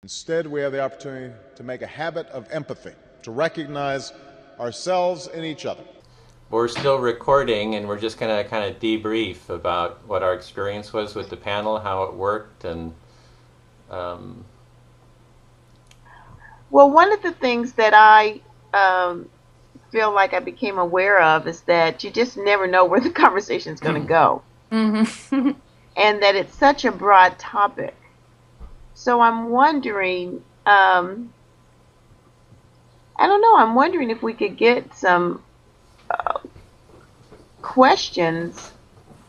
Instead, we have the opportunity to make a habit of empathy, to recognize ourselves in each other. We're still recording, and we're just going to kind of debrief about what our experience was with the panel, how it worked, and well, one of the things that I feel like I became aware of is that you just never know where the conversation is going to go. Mm-hmm. And that it's such a broad topic. So I'm wondering, I don't know, I'm wondering if we could get some questions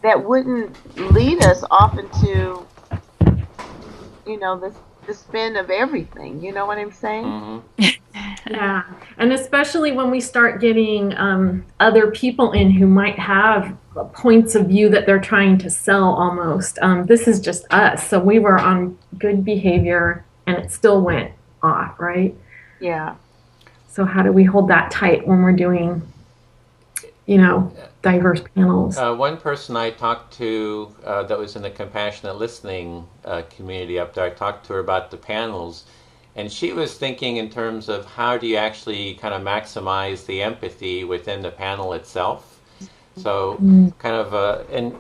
that wouldn't lead us off into, the spin of everything. You know what I'm saying? Mm-hmm. Yeah, and especially when we start getting other people in who might have points of view that they're trying to sell almost. This is just us, so we were on good behavior and it still went off, right? Yeah. So how do we hold that tight when we're doing, diverse panels? One person I talked to that was in the compassionate listening community up there, I talked to her about the panels, and she was thinking in terms of how do you actually kind of maximize the empathy within the panel itself. So kind of, and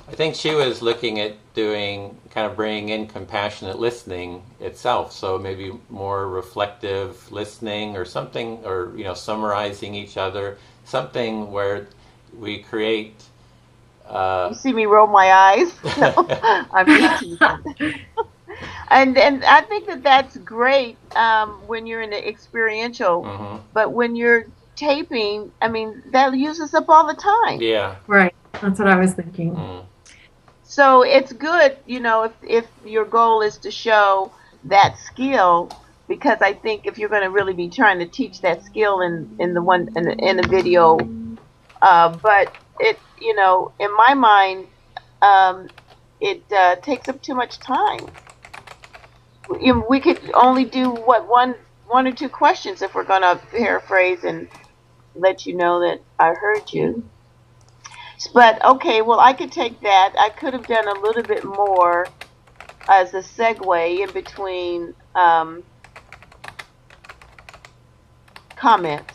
I think she was looking at bringing in compassionate listening itself. So maybe more reflective listening or something, or, summarizing each other, something where we create... you see me roll my eyes? I'm just And I think that's great when you're in the experiential, Mm-hmm. but when you're taping, I mean, that uses up all the time. Yeah. Right, that's what I was thinking. Mm. So it's good, if your goal is to show that skill, because I think if you're going to really be trying to teach that skill in the video, but it, in my mind, it takes up too much time. We could only do one or two questions if we're going to paraphrase and let you know that I heard you. But okay, well, I could take that. I could have done a little bit more as a segue in between comments.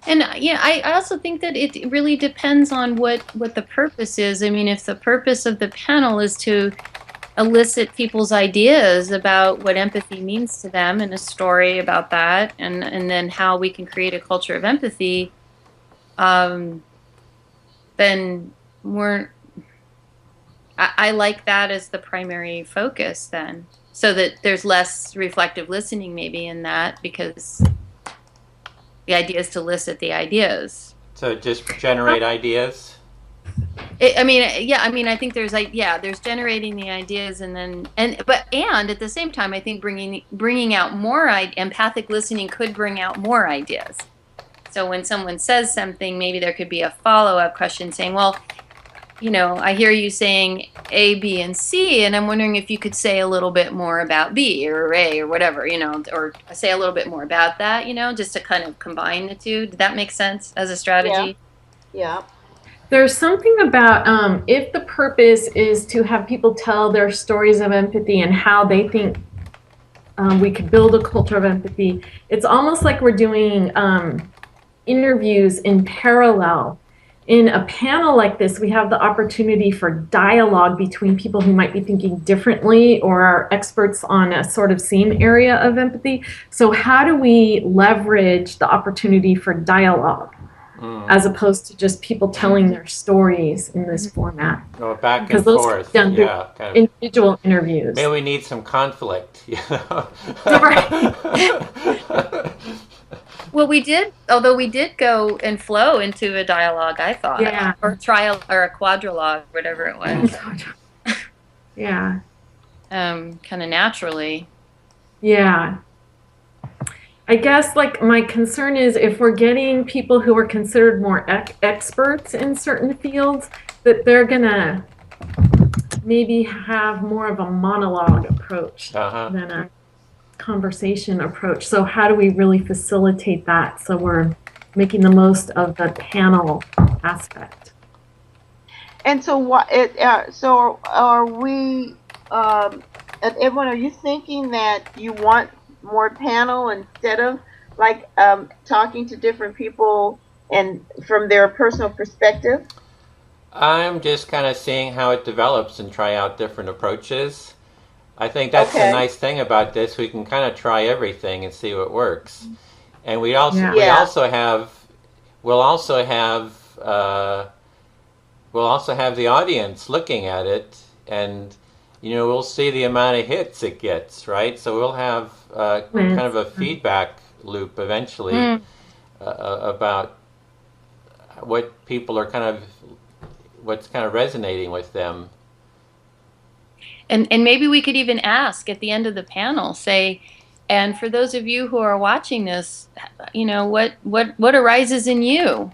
And I also think that it really depends on what the purpose is. I mean, if the purpose of the panel is to elicit people's ideas about what empathy means to them and a story about that, and then how we can create a culture of empathy, then I like that as the primary focus then, so that there's less reflective listening maybe in that, because the idea is to elicit the ideas. So just generate ideas? I think there's generating the ideas, and at the same time, I think bringing out more empathic listening could bring out more ideas. So when someone says something, maybe there could be a follow-up question saying, well, I hear you saying A, B, and C, and I'm wondering if you could say a little bit more about B or A or whatever, or say a little bit more about that, just to kind of combine the two. Did that make sense as a strategy? Yeah. There's something about if the purpose is to have people tell their stories of empathy and how they think we could build a culture of empathy, it's almost like we're doing interviews in parallel. In a panel like this, we have the opportunity for dialogue between people who might be thinking differently or are experts on a sort of same area of empathy. So how do we leverage the opportunity for dialogue as opposed to just people telling their stories in this format? Go back and Because those forth. done through Yeah, kind of. individual interviews. Maybe we need some conflict. Well, we did go and flow into a dialogue, I thought. Yeah. Or trial, or a quadrilogue, whatever it was. Yeah. Kind of naturally. Yeah. I guess my concern is if we're getting people who are considered more experts in certain fields, that they're going to maybe have more of a monologue approach than a conversation approach. So how do we really facilitate that so we're making the most of the panel aspect? And so so are we Edwin, are you thinking that you want more panel instead of like talking to different people and from their personal perspective? I'm just kind of seeing how it develops and try out different approaches. I think that's the nice thing about this. We can kind of try everything and see what works. And we also Yeah. we'll also have the audience looking at it, and we'll see the amount of hits it gets, right? So we'll have kind of a feedback loop eventually about what people are what's kind of resonating with them. And maybe we could even ask at the end of the panel, say, and for those of you who are watching this, what arises in you,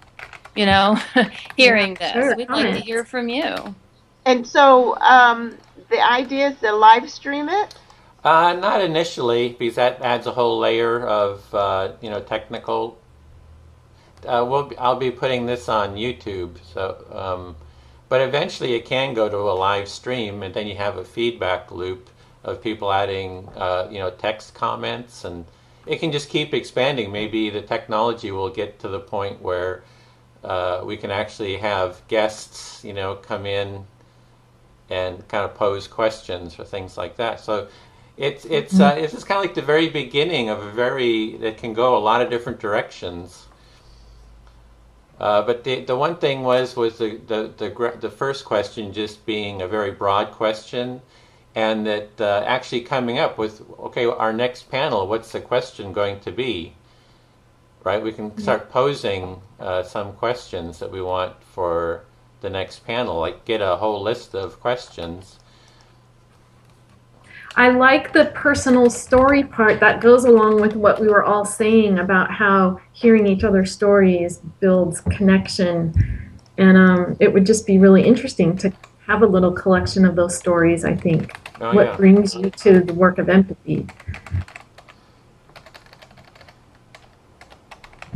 hearing this. Sure, We'd like to hear from you. And so the idea is to live stream it? Not initially, because that adds a whole layer of technical. I'll be putting this on YouTube, so but eventually it can go to a live stream, and then you have a feedback loop of people adding text comments, and it can just keep expanding. Maybe the technology will get to the point where we can actually have guests come in and kind of pose questions or things like that. So it's just kind of like the very beginning of that can go a lot of different directions. But the one thing was the first question just being a very broad question, and that actually coming up with, okay, our next panel, what's the question going to be? Right? We can start posing some questions that we want for the next panel, like get a whole list of questions. I like the personal story part that goes along with what we were all saying about how hearing each other's stories builds connection. And it would just be really interesting to have a little collection of those stories, I think. What brings you to the work of empathy?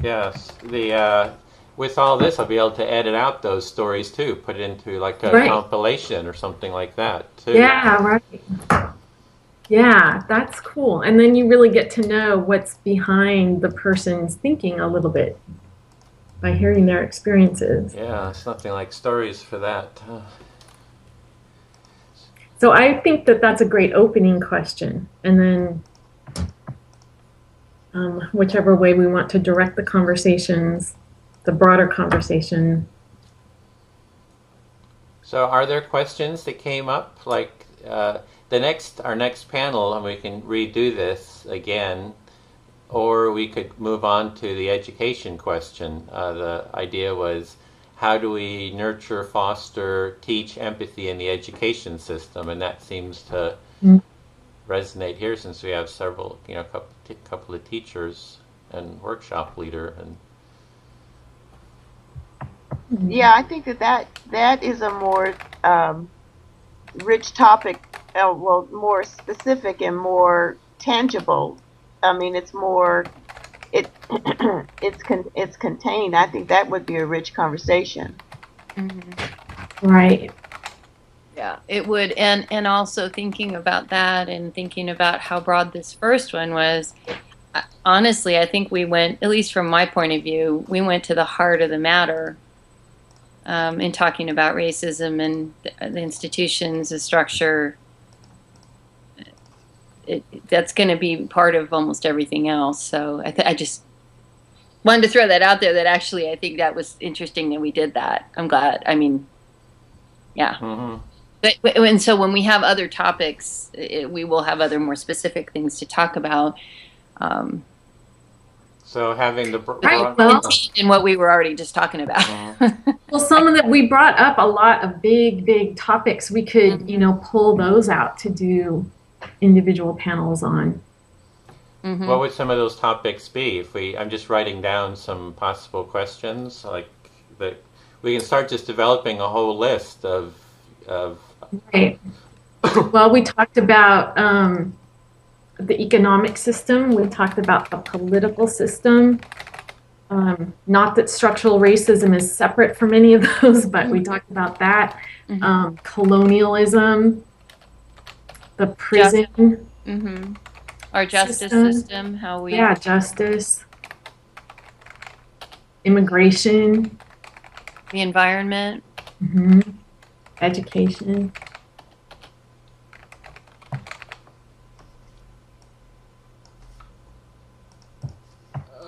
Yes. With all this, I'll be able to edit out those stories too, put it into like a compilation or something like that too. Yeah, right. Yeah, that's cool. And then you really get to know what's behind the person's thinking a little bit by hearing their experiences. Yeah, it's nothing like stories for that. So I think that that's a great opening question. And then whichever way we want to direct the conversations, the broader conversation. So are there questions that came up? Like our next panel, and we can redo this again, or we could move on to the education question. The idea was, how do we nurture, foster, teach empathy in the education system? And that seems to resonate here, since we have several, couple of teachers and workshop leader. And yeah, I think that is a more rich topic. Well, more specific and more tangible. I mean, it's more, it's contained. I think that would be a rich conversation. Right. Yeah, it would. And also thinking about that and thinking about how broad this first one was, honestly, I think we went, at least from my point of view, we went to the heart of the matter in talking about racism and the institutions, the structure. That's going to be part of almost everything else. So I just wanted to throw that out there, that actually I think that was interesting that we did that. I'm glad. I mean, yeah. But and so when we have other topics, we will have other more specific things to talk about. So having the in what we were already just talking about. Well, some of that we brought up a lot of big topics. We could pull those out to do individual panels on. What would some of those topics be? I'm just writing down some possible questions, like that we can start just developing a whole list of. Right. Well, we talked about the economic system. We talked about the political system. Not that structural racism is separate from any of those, but we talked about that. Colonialism, the prison. Mm-hmm. Our justice system, how we... Yeah, justice. Immigration. The environment. Mm-hmm. Education.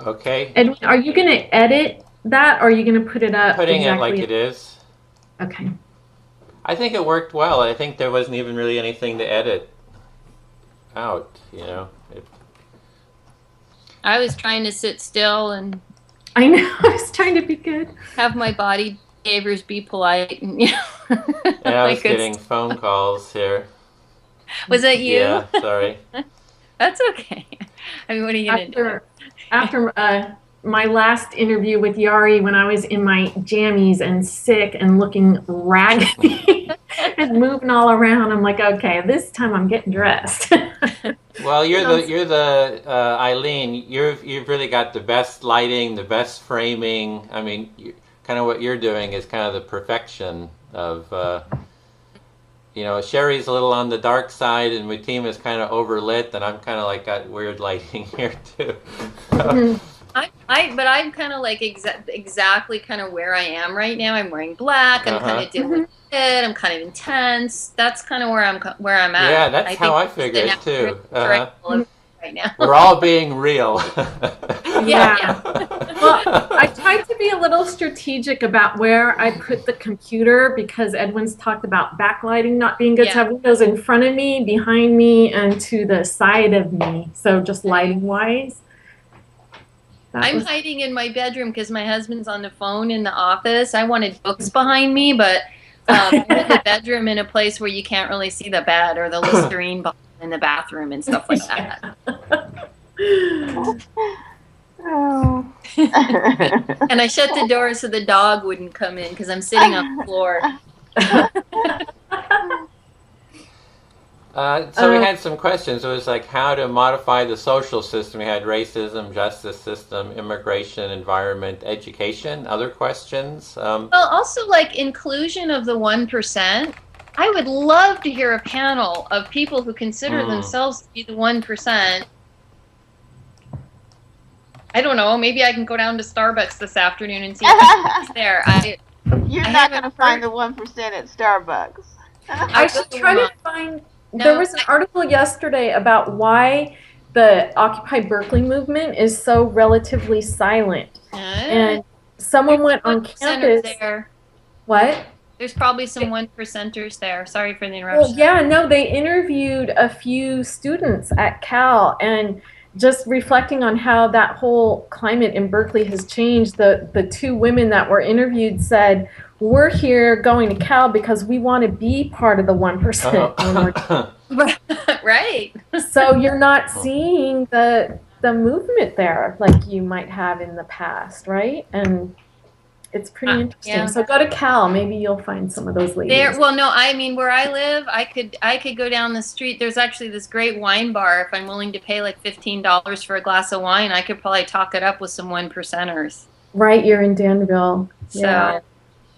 Okay. Edwin, are you going to edit that, or are you going to put it up? Putting it like it is. Okay. I think it worked well. I think there wasn't even really anything to edit out, you know. I was trying to sit still and... I know. I was trying to be good. Have my body behaviors be polite. And, you know, yeah, I was getting phone calls here. Was that you? Yeah, sorry. That's okay. I mean, what are you going to do? After my last interview with Yari, when I was in my jammies and sick and looking raggedy and moving all around, I'm like, okay, this time I'm getting dressed. Well, you're the Ilene. You've really got the best lighting, the best framing. I mean, kind of what you're doing is kind of the perfection of. You know, Sherry's a little on the dark side, and Mutima is kind of overlit, and I'm kind of like got weird lighting here too. But I'm kind of like exactly kind of where I am right now. I'm wearing black. I'm kind of doing it. I'm kind of intense. That's kind of where I'm at. Yeah, that's how I figure it too. Right now. We're all being real. Yeah. Well, I tried to be a little strategic about where I put the computer, because Edwin's talked about backlighting not being good. So I have windows in front of me, behind me, and to the side of me. So just lighting wise. I'm hiding in my bedroom because my husband's on the phone in the office. I wanted books behind me, but I'm in the bedroom in a place where you can't really see the bed or the Listerine bottle in the bathroom and stuff like that. Oh. And I shut the door so the dog wouldn't come in because I'm sitting on the floor. So we had some questions. It was like how to modify the social system. We had racism, justice system, immigration, environment, education. Other questions? Well, also like inclusion of the 1%. I would love to hear a panel of people who consider themselves to be the 1%. I don't know. Maybe I can go down to Starbucks this afternoon and see what's there. You're not going to find the 1% at Starbucks. I should try to find... There was an article yesterday about why the Occupy Berkeley movement is so relatively silent. And someone went on campus... There. What? There's probably some 1%ers there. Sorry for the interruption. Well, yeah, no, they interviewed a few students at Cal, and just reflecting on how that whole climate in Berkeley has changed, the two women that were interviewed said, we're here going to Cal because we want to be part of the 1%. Right. So you're not seeing the movement there like you might have in the past, right? And it's pretty interesting. Yeah. So go to Cal. Maybe you'll find some of those ladies. Well, no, I mean, where I live, I could go down the street. There's actually this great wine bar. If I'm willing to pay like $15 for a glass of wine, I could probably talk it up with some 1%ers. Right, you're in Danville. So,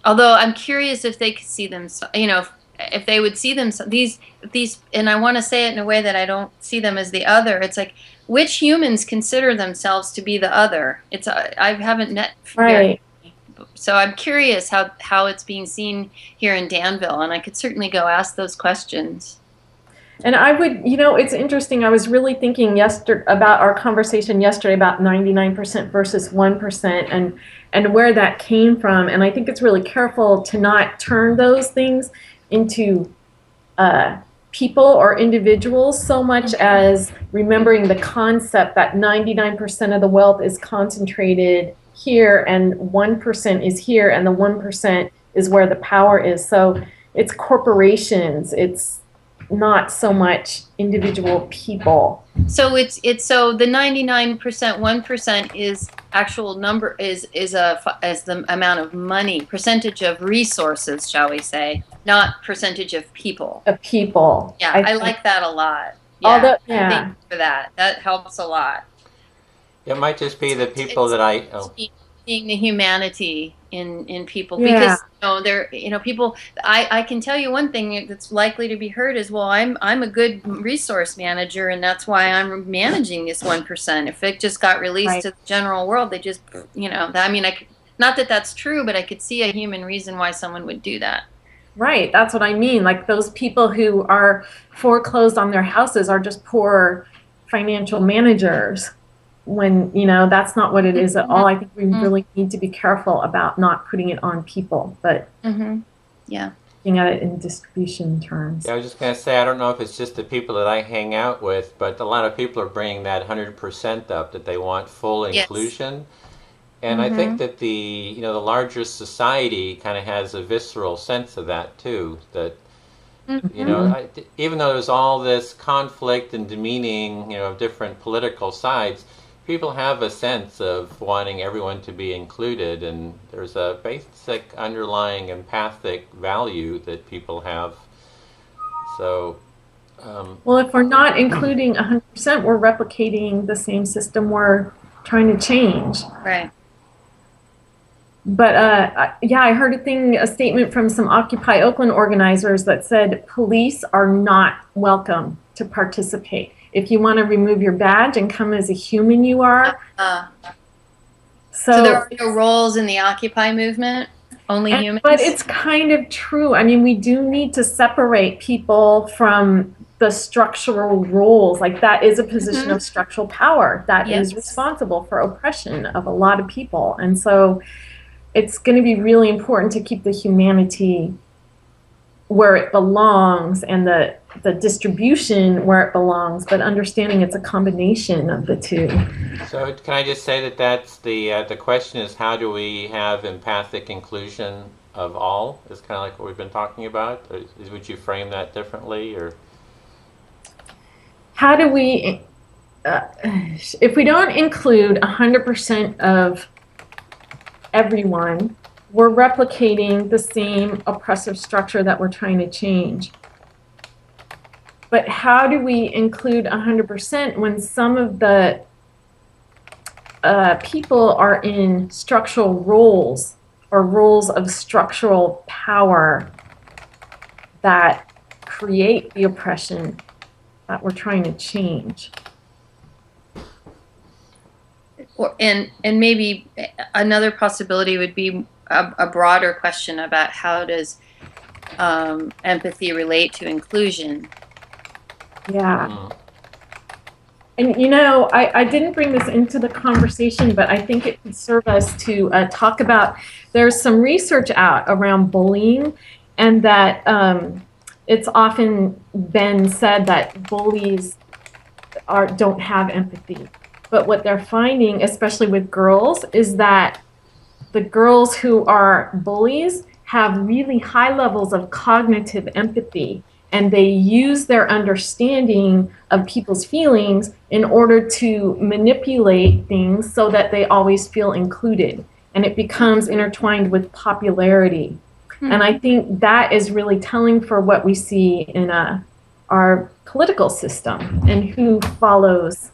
although I'm curious if they could see them, you know, if they would see them, these, and I want to say it in a way that I don't see them as the other. It's like, which humans consider themselves to be the other? It's I haven't met. Right. So I'm curious how it's being seen here in Danville, and I could certainly go ask those questions. And I would, you know, it's interesting. I was really thinking about our conversation yesterday about 99% versus 1% and where that came from. And I think it's really careful to not turn those things into people or individuals so much as remembering the concept that 99% of the wealth is concentrated here and 1% is here, and the 1% is where the power is. So it's corporations, it's not so much individual people. So it's so the 99%, 1% is actual number is the amount of money, percentage of resources, shall we say, not percentage of people. Of people. Yeah, I like that a lot. Yeah, thank you for that. That helps a lot. It might just be the people that seeing the humanity in people Yeah. because they're people. I can tell you one thing that's likely to be heard is, well, I'm a good resource manager and that's why I'm managing this 1%. If it just got released Right. to the general world, they just I mean, not that that's true, but I could see a human reason why someone would do that. Right, that's what I mean. Like those people who are foreclosed on their houses are just poor financial managers when, that's not what it is at all. I think we really need to be careful about not putting it on people, but yeah, looking at it in distribution terms. Yeah, I was just going to say, I don't know if it's just the people that I hang out with, but a lot of people are bringing that 100% up, that they want full inclusion. And I think that the larger society kind of has a visceral sense of that too. That even though there's all this conflict and demeaning, of different political sides, people have a sense of wanting everyone to be included, and there's a basic underlying empathic value that people have. So. Well, if we're not including 100%, we're replicating the same system we're trying to change. Right. But I heard a statement from some Occupy Oakland organizers that said police are not welcome to participate. If you want to remove your badge and come as a human, you are. So there are no roles in the Occupy movement, only humans? But it's kind of true. I mean, we do need to separate people from the structural roles. Like that is a position of structural power that is responsible for oppression of a lot of people. And so it's going to be really important to keep the humanity where it belongs and the distribution where it belongs, but understanding it's a combination of the two. So can I just say that's the question is, how do we have empathic inclusion of all? It's kind of like what we've been talking about. Would you frame that differently, or? How do we, if we don't include 100% of everyone, we're replicating the same oppressive structure that we're trying to change. But how do we include 100% when some of the people are in structural roles or roles of structural power that create the oppression that we're trying to change? And maybe another possibility would be a broader question about how does empathy relate to inclusion? Yeah. And I didn't bring this into the conversation, but I think it could serve us to talk about, there's some research out around bullying, and that it's often been said that bullies don't have empathy. But what they're finding, especially with girls, is that the girls who are bullies have really high levels of cognitive empathy, and they use their understanding of people's feelings in order to manipulate things so that they always feel included, and it becomes intertwined with popularity. And I think that is really telling for what we see in our political system and who follows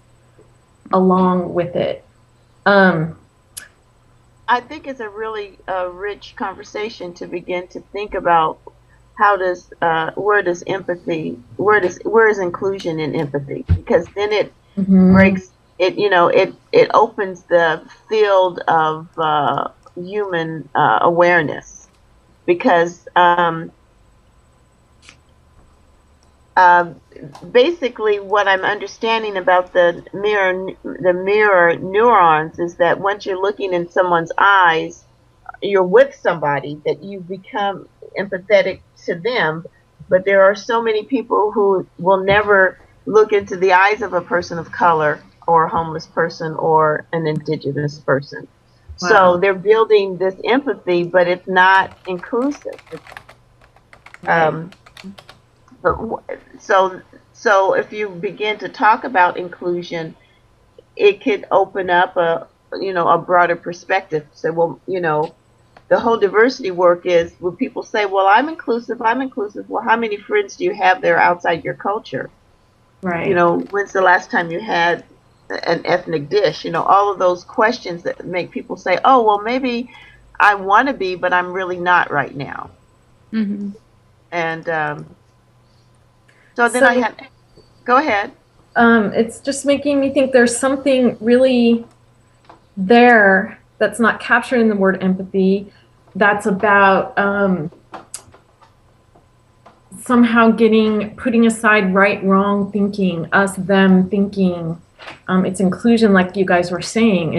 along with it. I think it's a really rich conversation to begin to think about how does where does empathy, where is inclusion in empathy, because then it breaks it, it opens the field of human awareness, because basically what I'm understanding about the mirror neurons is that once you're looking in someone's eyes, you're with somebody, that you become empathetic to them. But there are so many people who will never look into the eyes of a person of color or a homeless person or an indigenous person. Wow. So they're building this empathy, but it's not inclusive. So if you begin to talk about inclusion, it could open up a broader perspective. So, well, the whole diversity work is when people say, well, I'm inclusive. Well, how many friends do you have there outside your culture? Right. When's the last time you had an ethnic dish? All of those questions that make people say, oh, well, maybe I want to be, but I'm really not right now. Mm-hmm. And so then I had, go ahead. It's just making me think there's something really there that's not captured in the word empathy, that's about somehow putting aside right, wrong thinking, us, them thinking. It's inclusion, like you guys were saying.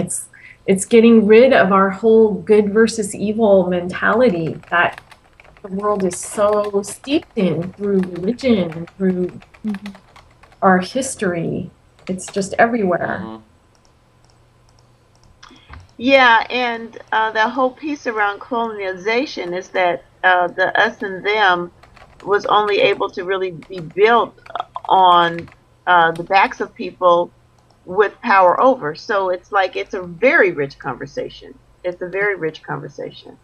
It's getting rid of our whole good versus evil mentality that the world is so steeped in through religion and through our history. It's just everywhere. Mm-hmm. Yeah, and the whole piece around colonization is that the us and them was only able to really be built on the backs of people with power over. So it's like it's a very rich conversation. It's a very rich conversation.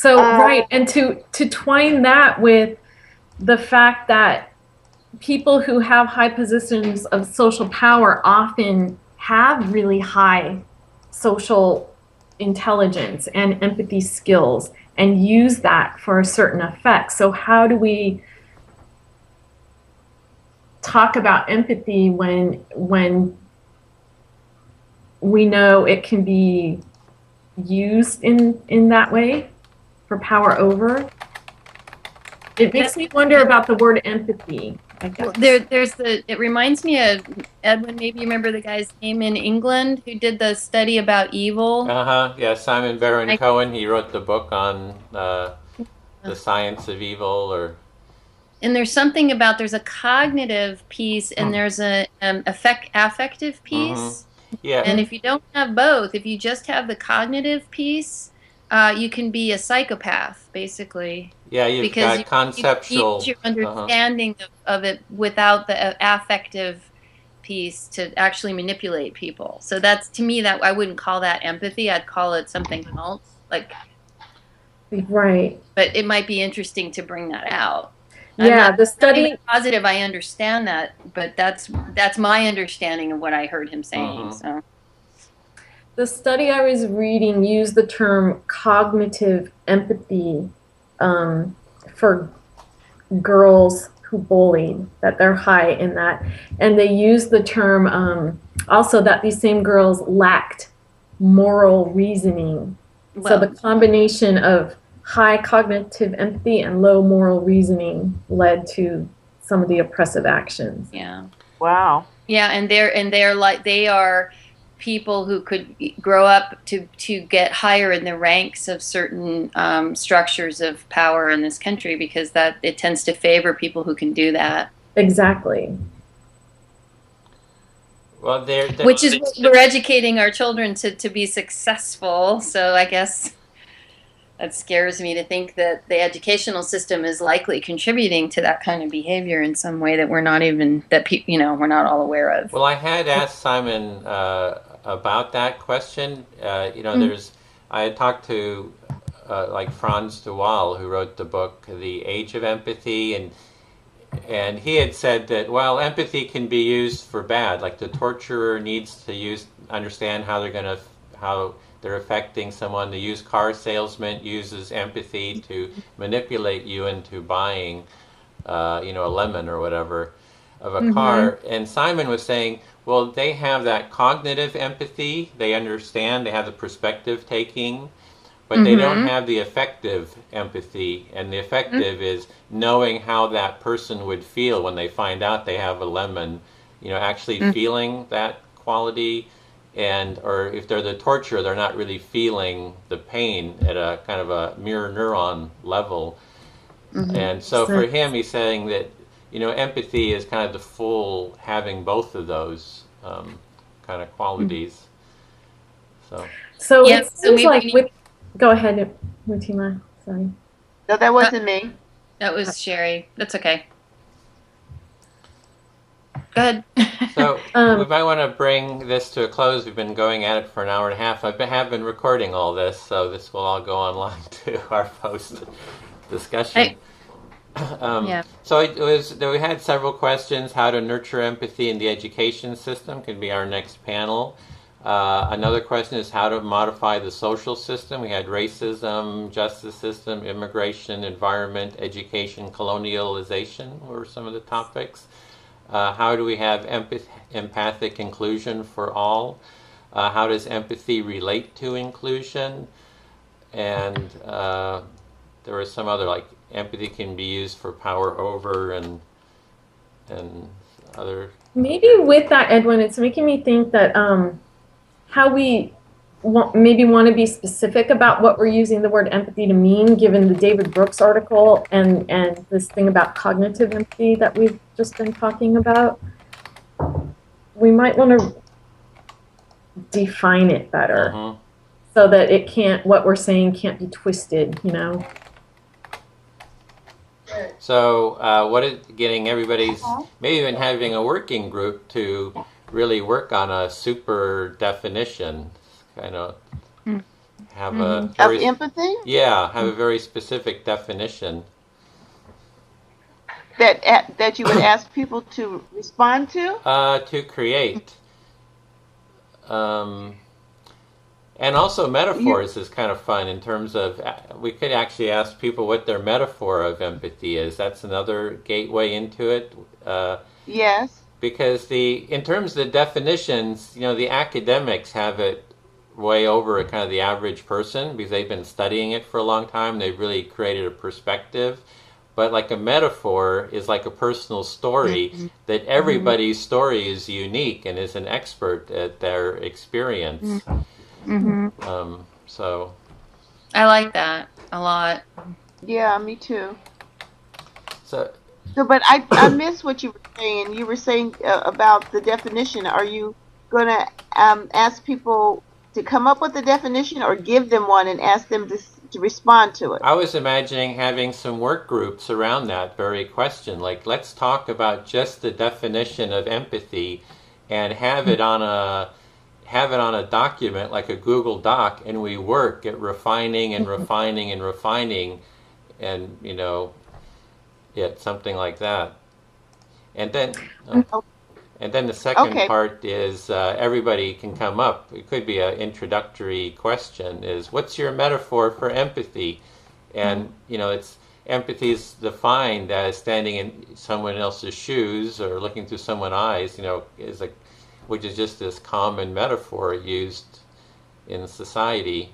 Right, and to twine that with the fact that people who have high positions of social power often have really high social intelligence and empathy skills and use that for a certain effect. So how do we talk about empathy when we know it can be used in that way for power over? It makes me wonder about the word empathy. Well, it reminds me of Edwin. Maybe you remember the guy's name in England who did the study about evil. Yeah, Simon Baron Cohen. He wrote the book on the science of evil, and there's something about there's a cognitive piece and there's a affective piece. Mm-hmm. Yeah. And if you don't have both, if you just have the cognitive piece, you can be a psychopath, basically. Yeah, you've got conceptual. You your understanding of it without the affective piece to actually manipulate people. So that's, to me, that I wouldn't call that empathy. I'd call it something else. Right. But it might be interesting to bring that out. Yeah, the study. Positive, I understand that, but that's my understanding of what I heard him saying. So. The study I was reading used the term cognitive empathy for girls who bullied, that they're high in that. And they used the term also that these same girls lacked moral reasoning. So the combination of high cognitive empathy and low moral reasoning led to some of the oppressive actions. Yeah. Wow. Yeah, and they are people who could grow up to get higher in the ranks of certain structures of power in this country, because that it tends to favor people who can do that. Exactly. Well, which is what we're educating our children to be successful. So I guess that scares me to think that the educational system is likely contributing to that kind of behavior in some way that we're not we're not all aware of. Well, I had asked Simon about that question. I had talked to like Franz de Waal, who wrote the book The Age of Empathy, and he had said that, well, empathy can be used for bad. Like the torturer needs to understand how they're affecting someone. The used car salesman uses empathy to manipulate you into buying, a lemon or whatever of a car. And Simon was saying, well, they have that cognitive empathy. They understand. They have the perspective taking, but they don't have the affective empathy. And the affective is knowing how that person would feel when they find out they have a lemon. Actually feeling that quality. Or if they're the torturer, they're not really feeling the pain at a kind of a mirror neuron level. And so for him, he's saying that, empathy is kind of the full having both of those kind of qualities. So it seems like go ahead, Mutima. Sorry. No, that wasn't me. That was Sherry. That's okay. Go ahead. So we might want to bring this to a close. We've been going at it for an hour and a half. I have been recording all this, so this will all go online to our post discussion. So we had several questions. How to nurture empathy in the education system could be our next panel. Another question is how to modify the social system. We had racism, justice system, immigration, environment, education, colonialization were some of the topics. How do we have empathic inclusion for all? How does empathy relate to inclusion? And there were some other, like empathy can be used for power over and other. Maybe with that, Edwin, it's making me think that how we maybe want to be specific about what we're using the word empathy to mean, given the David Brooks article and this thing about cognitive empathy that we've just been talking about. We might want to define it better so that it can't, what we're saying can't be twisted, you know? So what is getting everybody's, maybe even having a working group to really work on a super definition, kind of have a very, of empathy? Yeah, have a very specific definition. That you would ask people to respond to? To create. And also metaphors is kind of fun in terms of, we could actually ask people what their metaphor of empathy is. That's another gateway into it. Yes. Because in terms of the definitions, you know, the academics have it way over kind of the average person because they've been studying it for a long time. They've really created a perspective. But like a metaphor is like a personal story that everybody's story is unique and is an expert at their experience. So I like that a lot. Yeah, me too. So but I missed what you were saying. You were saying about the definition. Are you going to ask people to come up with a definition or give them one and ask them to respond to it? I was imagining having some work groups around that very question. Like, let's talk about just the definition of empathy and have it on a document like a Google Doc, and we work at refining and refining and refining, and you know, something like that. And then the second part is everybody can come up. It could be an introductory question: is what's your metaphor for empathy? And you know, empathy is defined as standing in someone else's shoes or looking through someone's eyes. You know, which is just this common metaphor used in society.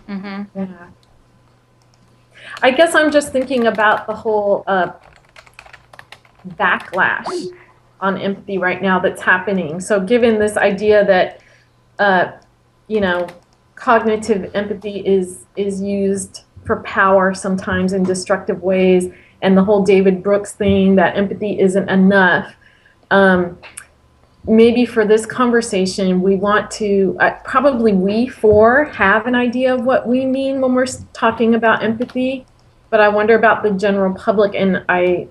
Yeah. I guess I'm just thinking about the whole backlash on empathy right now that's happening. So given this idea that, you know, cognitive empathy is used for power sometimes in destructive ways, and the whole David Brooks thing that empathy isn't enough, maybe for this conversation, we want to, probably we four have an idea of what we mean when we're talking about empathy, but I wonder about the general public, and I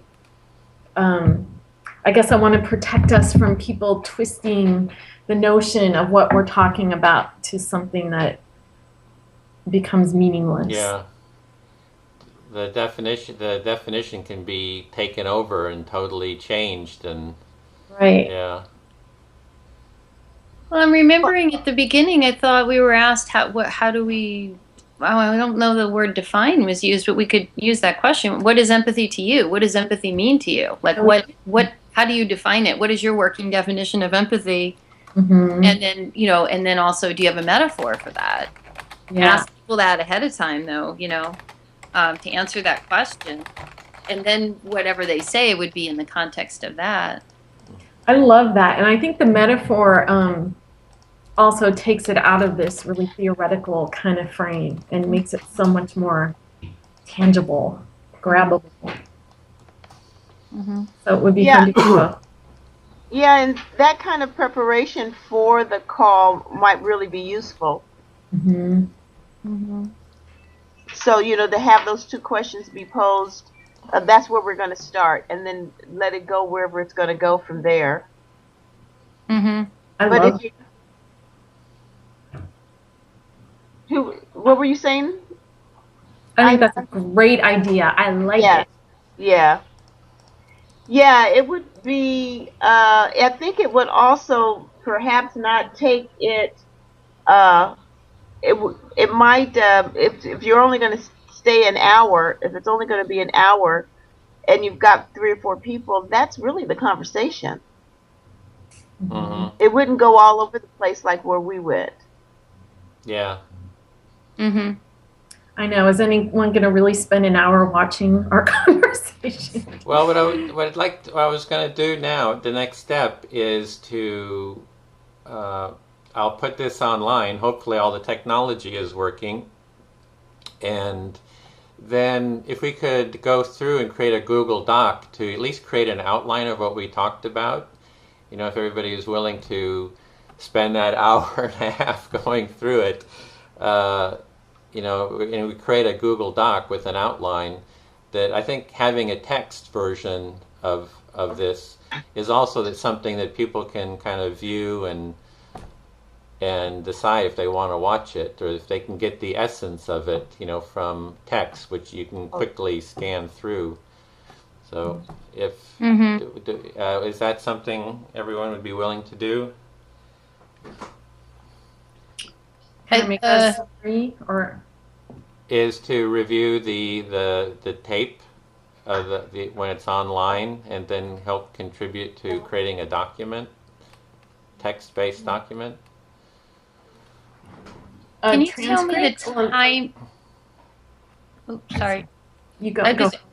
guess I want to protect us from people twisting the notion of what we're talking about to something that becomes meaningless. Yeah. The definition can be taken over and totally changed, and right. Yeah. Well, I'm remembering at the beginning, I thought we were asked how do we, well, I don't know the word define was used, but we could use that question. What is empathy to you? What does empathy mean to you? Like how do you define it? What is your working definition of empathy? And then, you know, and then also, do you have a metaphor for that? Yeah. Ask people that ahead of time, though, you know, to answer that question. And then whatever they say would be in the context of that. I love that. And I think the metaphor also takes it out of this really theoretical kind of frame and makes it so much more tangible, grabbable. So it would be fun to do. Yeah, and that kind of preparation for the call might really be useful. So, you know, to have those two questions be posed, that's where we're going to start, and then let it go wherever it's going to go from there. What were you saying? I think that's a great idea. I like it. Yeah, it would be, I think it would also perhaps not take it. It might if you're only going to stay an hour. If it's only going to be an hour, and you've got 3 or 4 people, that's really the conversation. Mm-hmm. It wouldn't go all over the place like where we went. Yeah. Mm-hmm. I know. Is anyone going to really spend an hour watching our conversation? Well, what I was going to do now, the next step is to, I'll put this online. Hopefully all the technology is working. And then if we could go through and create a Google Doc to at least create an outline of what we talked about. You know, if everybody is willing to spend that hour and a half going through it, you know, and we create a Google Doc with an outline, that I think having a text version of this is also something that people can kind of view and decide if they want to watch it, or if they can get the essence of it, you know, from text, which you can quickly scan through. So if is that something everyone would be willing to do? Can I make a summary, or Is to review the tape of the when it's online, and then help contribute to creating a document, text-based document. Can you tell me the transcript or- time? Oh, sorry. You go.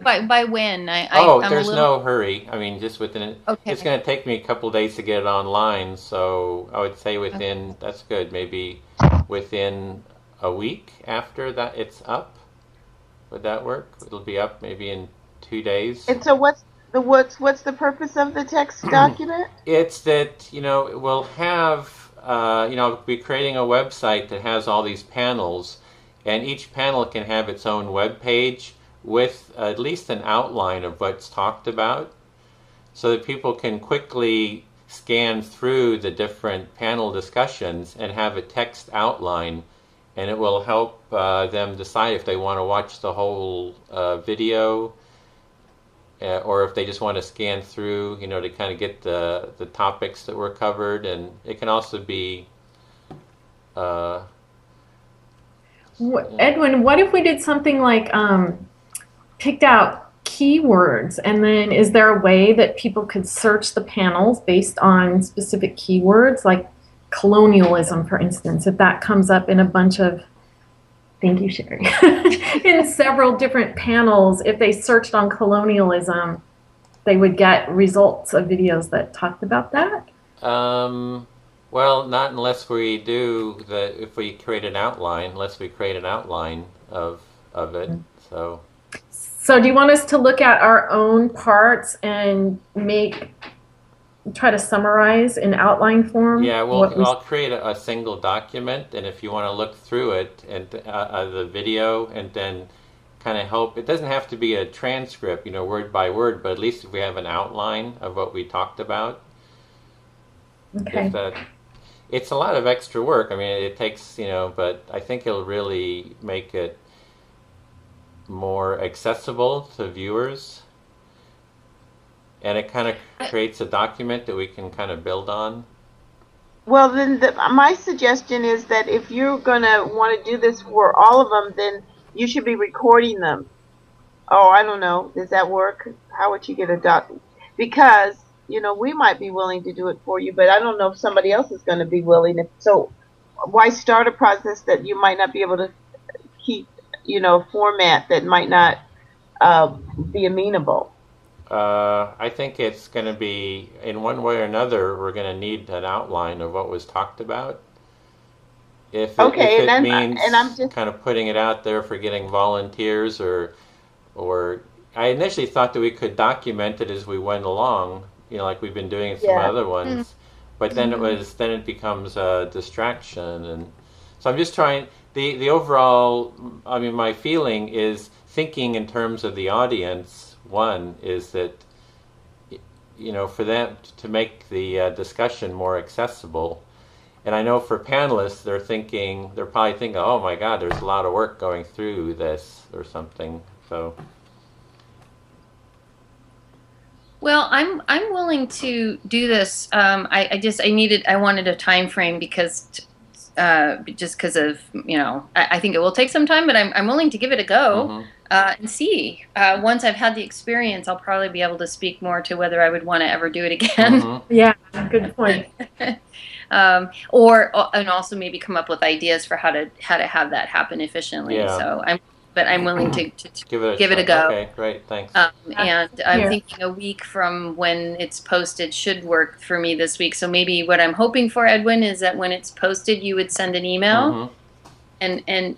By when? There's no hurry. I mean, just within. Okay. It's going to take me a couple of days to get it online, so I would say within. That's good. Maybe within a week after that it's up. Would that work? It'll be up maybe in 2 days. And so what's the purpose of the text document? It's that, you know, we'll have, you know, we'll be creating a website that has all these panels, and each panel can have its own web page with at least an outline of what's talked about, so that people can quickly scan through the different panel discussions and have a text outline, and it will help them decide if they want to watch the whole video, or if they just want to scan through, you know, to kind of get the topics that were covered. And it can also be Edwin, what if we did something like picked out keywords, and then is there a way that people could search the panels based on specific keywords, like colonialism, for instance, if that comes up in a bunch of, thank you, Sherry, in several different panels, if they searched on colonialism, they would get results of videos that talked about that? Well, not unless we do if we create an outline, unless we create an outline of it. So do you want us to look at our own parts and try to summarize in outline form? Yeah, I'll create a single document, and if you want to look through it and the video, and then kind of help. It doesn't have to be a transcript, you know, word by word, but at least if we have an outline of what we talked about. Okay. It's a lot of extra work. I mean, it takes, you know, but I think it'll really make it more accessible to viewers. And it kind of creates a document that we can kind of build on. Well, then my suggestion is that if you're going to want to do this for all of them, then you should be recording them. Oh, I don't know. Does that work? How would you get a document? Because, you know, we might be willing to do it for you, but I don't know if somebody else is going to be willing. So why start a process that you might not be able to keep, you know, a format that might not be amenable? I think it's going to be, in one way or another, we're going to need an outline of what was talked about. If it means I'm just kind of putting it out there for getting volunteers, or I initially thought that we could document it as we went along, you know, like we've been doing some other ones. But then it becomes a distraction, and so I'm just trying. The overall, I mean, my feeling is thinking in terms of the audience. One is that, you know, for them to make the discussion more accessible. And I know for panelists, they're probably thinking, oh my God, there's a lot of work going through this or something. So. Well, I'm willing to do this. I wanted a time frame because just because of I think it will take some time, but I'm willing to give it a go and see. Once I've had the experience, I'll probably be able to speak more to whether I would want to ever do it again. Yeah, good point. And also maybe come up with ideas for how to have that happen efficiently. Yeah. So I'm willing to give it a go. Okay, great, thanks. And I'm thinking a week from when it's posted should work for me this week. So maybe what I'm hoping for, Edwin, is that when it's posted, you would send an email, and then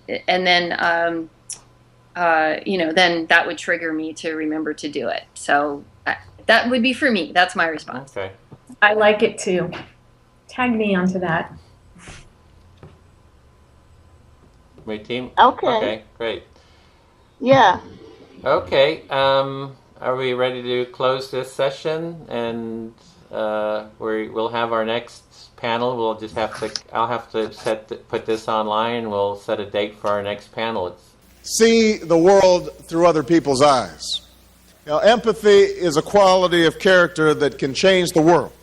then that would trigger me to remember to do it. So that would be for me. That's my response. Okay. I like it too. Tag me onto that. My team. Okay. Okay, great. Yeah. Okay, are we ready to close this session? And we'll have our next panel. We'll just I'll have to put this online, and we'll set a date for our next panel. See the world through other people's eyes. Empathy is a quality of character that can change the world.